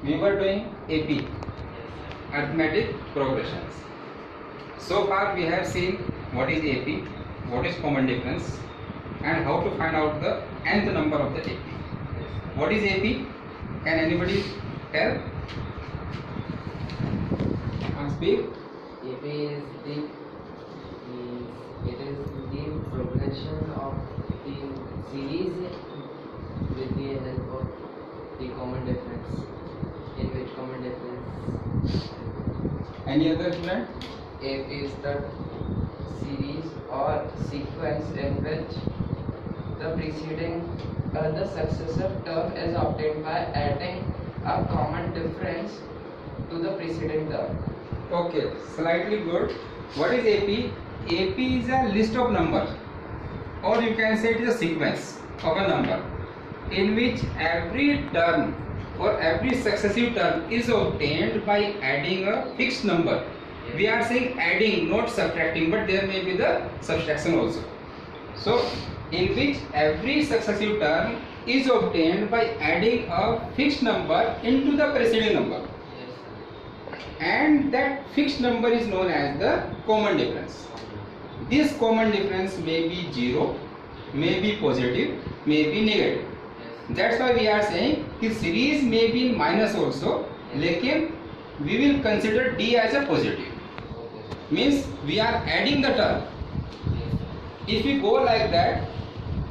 we were doing AP, arithmetic progressions. So far we have seen what is AP, what is common difference, and how to find out the nth number of the AP. What is AP? Can anybody tell? Speak. AP is the progression of the series with the help of the common difference. In which common difference? Any other student? AP is the series or sequence in which the successive term is obtained by adding a common difference to the preceding term. Okay, slightly good. What is AP? AP is a list of numbers, or you can say it is a sequence of a number in which every term or every successive term is obtained by adding a fixed number. We are saying adding, not subtracting, but there may be the subtraction also. So, in which every successive term is obtained by adding a fixed number into the preceding number. And that fixed number is known as the common difference. This common difference may be 0, may be positive, may be negative. That's why we are saying this series may be in minus also, lekin we will consider D as a positive. Means we are adding the term. If we go like that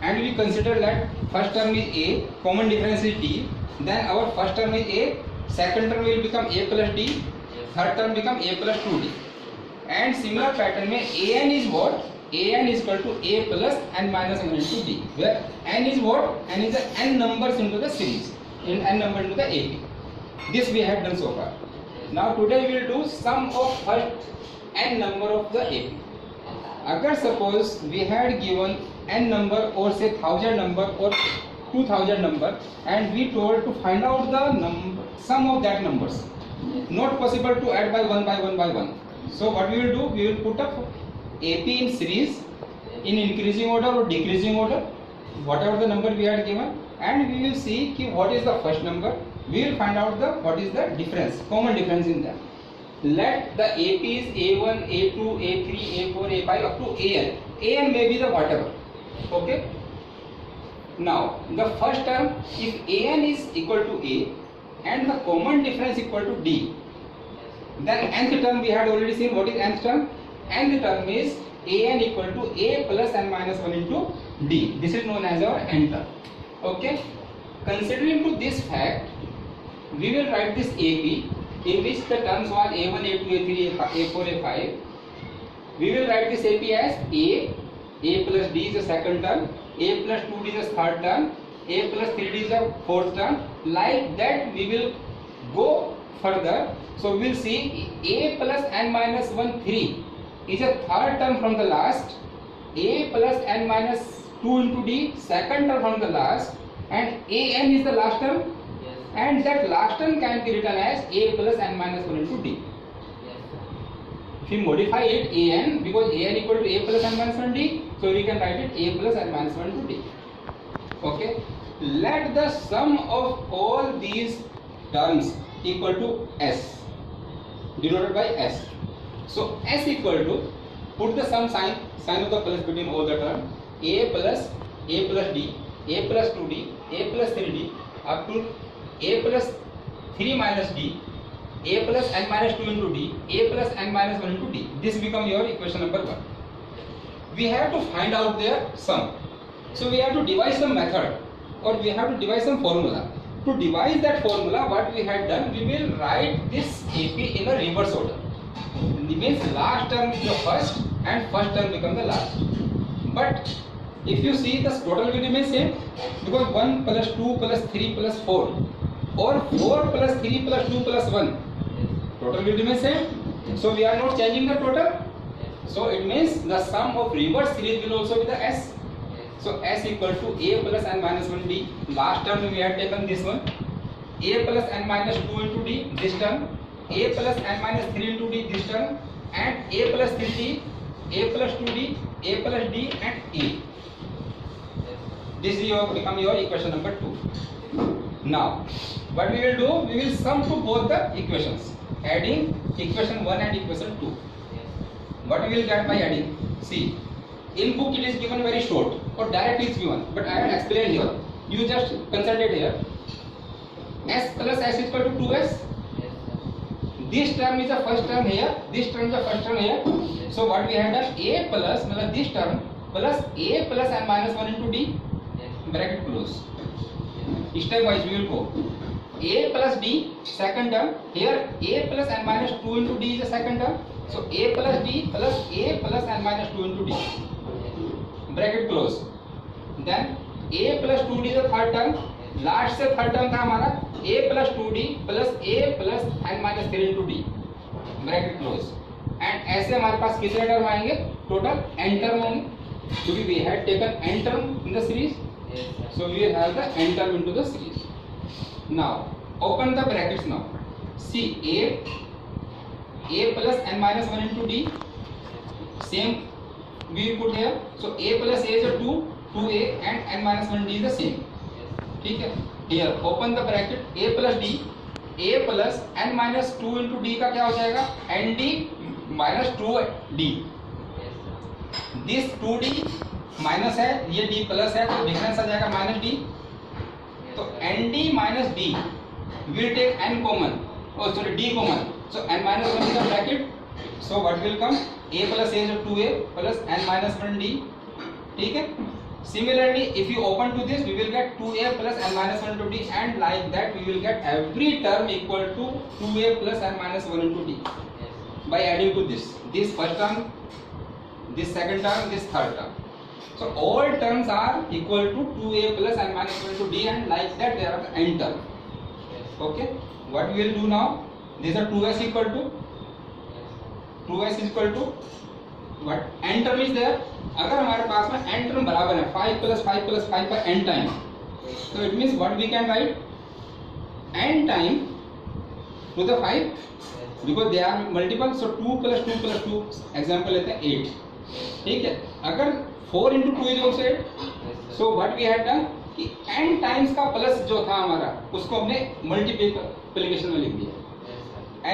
and we consider that first term is A, common difference is D, then our first term is A, second term will become A plus D, third term become A plus 2D. And similar pattern mein An is what? An is equal to A plus n minus 1 into D, where n is what? N is the n numbers into the series, in n number into the AP. This we have done so far. Now today we will do sum of first n number of the AP. Agar suppose we had given n number or say 1000 number or 2000 number and we told to find out the number, sum of that numbers. Not possible to add by one by one by one. So what we will do, we will put up AP in series in increasing order or decreasing order, whatever the number we had given, and we will see ki what is the first number. We will find out what is the difference, common difference in them. Let the AP is A1, A2, A3, A4, A5 up to AN. AN may be the whatever. Okay. Now the first term, if AN is equal to A and the common difference equal to D, then nth term we had already seen. What is nth term? Nth term is An equal to A plus n minus 1 into D. This is known as our nth term. Okay. Considering to this fact, we will write this AP in which the terms was A1, A2, A3, A4, A5. We will write this AP as A plus D is the second term, A plus 2D is the third term, A plus 3D is the fourth term. Like that we will go further. So we will see A plus n minus 1, 3 is a third term from the last, A plus n minus 2 into D second term from the last, and An is the last term. And that last term can be written as A plus n minus 1 into D. If we modify it An, because An equal to A plus n minus 1 D, so we can write it A plus n minus 1 into D. Okay. Let the sum of all these terms equal to S, denoted by S. So S equal to, put the sum sign of the plus between all the terms, A plus D, A plus 2D, A plus 3D, up to A plus 3 minus D, A plus n minus 2 into D, A plus n minus 1 into D. This become your equation number 1. We have to find out their sum. So we have to devise some method, or we have to devise some formula. To devise that formula, what we had done, we will write this AP in a reverse order. It means last term is the first and first term become the last. But if you see, the total will remain same, because 1 plus 2 plus 3 plus 4 or 4 plus 3 plus 2 plus 1, total will remain same. So we are not changing the total. So it means the sum of reverse series will also be the S. So S equal to A plus n minus 1 D. Last term we had taken this one. A plus n minus 2 into D, this term. A plus n minus 3 into D, this term. And A plus 3D, A plus 2D, A plus D and A. This is become your equation number 2. Now what we will do, we will sum to both the equations, adding equation 1 and equation 2. What we will get by adding? See, in book it is given very short or direct is given, but I will explain here. You just concentrate here. S plus S is equal to 2S. This term is the first term here, this term is the first term here. So what we have done, A plus this term plus A plus n minus 1 into D, bracket close. Step wise we will go. A plus D, second term. Here A plus n minus 2 into D is the second term. So A plus D plus A plus n minus 2 into D, bracket close. Then A plus 2D is the third term. Last से third term था हमारा A plus 2D plus A plus n minus 3 into D, bracket close. And ऐसे हमारे पास कितने term आएंगे? Total n term होंगे, क्योंकि we had taken n term in the series. So we will have the n term into the series. Now open the brackets now. See, A plus n minus 1 into D, same we will put here. So A plus A is a 2A and n minus 1 D is the same. ठीक है. Here open the bracket, A plus D, A plus n minus 2 into D का क्या हो जाएगा? ND minus 2D. This 2D minus है, ये D plus है, तो डिफरेंस आ जाएगा माइनस D. तो ND minus D will take n common, oh sorry D common. So n minus 1 is the bracket. So what will come? A plus A is 2A plus n minus 1D. ठीक है. Similarly, if you open to this, we will get 2A plus n minus 1 into D, and like that we will get every term equal to 2A plus n minus 1 into D by adding to this first term, this second term, this third term. So all terms are equal to 2A plus n minus 1 into D, and like that there are the n term. Okay, what we will do now? These are 2S equal to what? n term is there. अगर हमारे पास में n term बराबर है 5 plus 5 plus 5 का n time, so it means what we can write? n time to the 5, because they are multiple. So 2 plus 2 plus 2, example लेते हैं 8. ठीक है. अगर 4 into 2 is also 8. So what we had done कि n times का plus जो था हमारा, उसको हमने मल्टीप्लिकेशन में लिख दिया,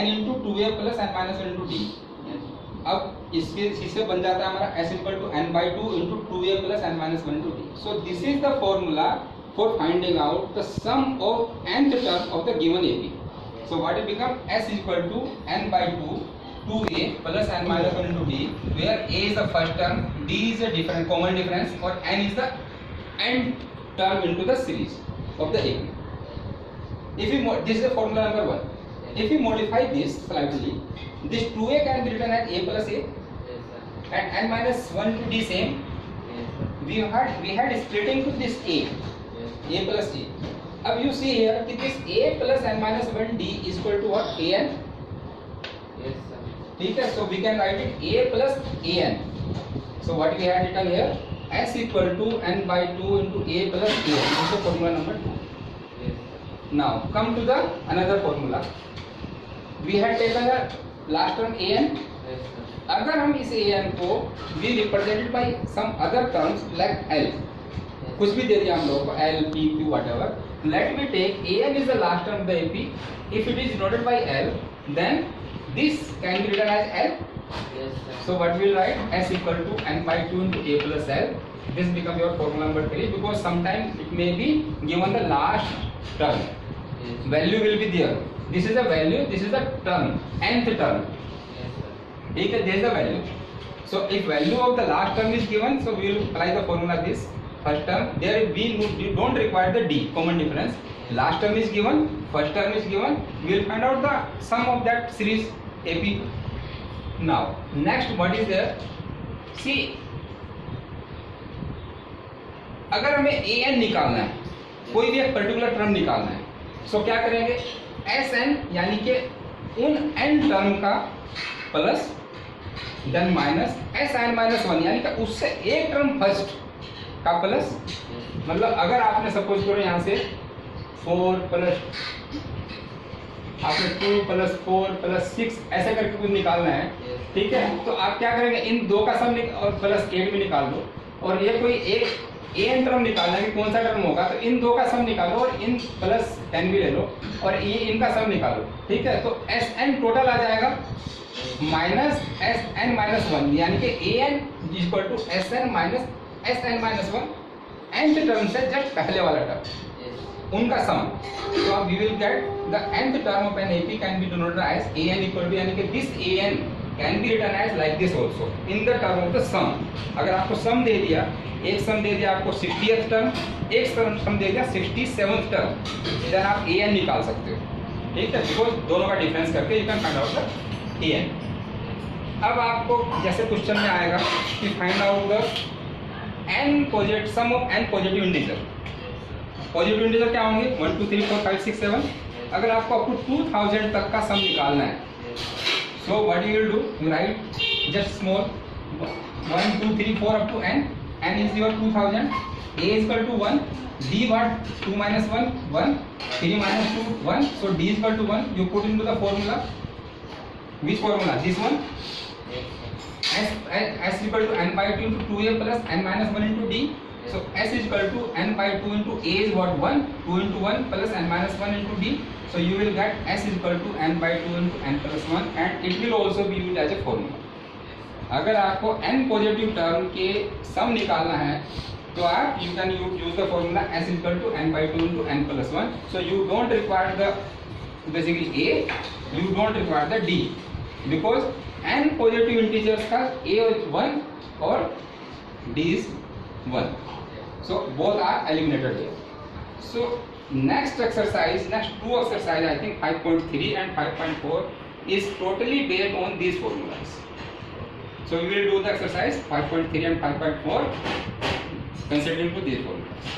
n into 2A plus n minus 1 into D. अब इससे बन जाता है हमारा S equal to n by 2 into 2A plus n minus 1 into D. So this is the formula for finding out the sum of nth term of the given AP. So what it become? S equal to n by 2A plus n minus 1 into D, where A is the first term, D is the common difference, or n is the n term into the series of the AP. If we this is the formula number 1. If we modify this slightly, this 2A can be written as A plus A, and n minus 1 to D same. We had splitting to this A plus A. अब you see here that this A plus n minus 1 D is equal to what? AN. ठीक है. So we can write it A plus AN. So what we had written here, S equal to n by 2 into A plus AN. This is the formula number 2. Now come to the another formula. We had taken the last term AN. अगर हम इस AN को we represented by some other terms like L, कुछ भी दे दिया हम लोगों को, L, P, Q, whatever. Let me take AN is the last term of the AP. If it is denoted by L, then this can be written as L. So what we will write? S equal to n by 2 into A plus L. This becomes your formula number 3, because sometimes it may be given the last term. Value will be there. This is the value, this is the term, nth term. ठीक है, there is the value. So if value of the last term is given, so we will apply the formula this first term. There we don't require the D, common difference. Last term is given, first term is given. We will find out the sum of that series AP. Now next what is there? See, अगर हमें AN निकालना है, कोई भी एक particular term निकालना है, so क्या करेंगे? SN यानी कि उन n टर्म का plus then minus SN minus 1 यानी कि उससे एक टर्म फर्स्ट का प्लस. मतलब अगर आपने सपोज करो यहाँ से 4 प्लस आपने 2 प्लस 4 प्लस 6 ऐसे करके कुछ निकालना है, ठीक है, तो आप क्या करेंगे? इन दो का सम और प्लस 8 भी निकाल दो, और ये कोई एक an टर्म निकालना है कि कौन सा टर्म होगा, तो इन दो का सम निकालो और इन प्लस 10 भी ले लो और ये इनका सम निकालो, ठीक है। तो Sn टोटल आ जाएगा माइनस Sn माइनस 1, यानी कि an equal to Sn minus Sn minus 1, nth term से जस्ट पहले वाला टर्म उनका सम। तो we will get the nth term of an AP can be denoted as an equal to, यानी कि this an can be written as like this also in the term of the sum. अगर आपको सम दे दिया, एक सम दे दिया आपको 60th term, एक सम दे दिया 67th टर्म, देन आप an निकाल सकते हो, ठीक है, बिकॉज दोनों का डिफरेंस करके you can find out the an। अब आपको जैसे क्वेश्चन में आएगा कि find out the sum of n positive integer. Positive integer क्या होंगे 1 2 3 4 5 6 7। अगर आपको अप टू 2000 तक का सम निकालना है, so what you will do, you write just small 1 2 3 4 up to n is your 2000, a is equal to 1, d what 2 minus 1 1, 3 minus 2 1, so d is equal to 1, you put into the formula, which formula, this one, s equal to n by 2 into 2a plus n minus 1 into d, so s is equal to n by 2 into a is what 1, 2 into 1 plus n minus 1 into d, so you will get s is equal to n by 2 into n plus 1 and it will also be used as a formula। अगर आपको n positive term के सम निकालना है तो आप you can use the formula s equal to n by 2 into n plus 1, so you don't require the basically a, you don't require the d, because n positive integers का a is 1 और d is 1, so both are eliminated here। So next exercise, next two exercise, I think 5.3 and 5.4 is totally based on these formulas। So we will do the exercise 5.3 and 5.4 considering to these formulas।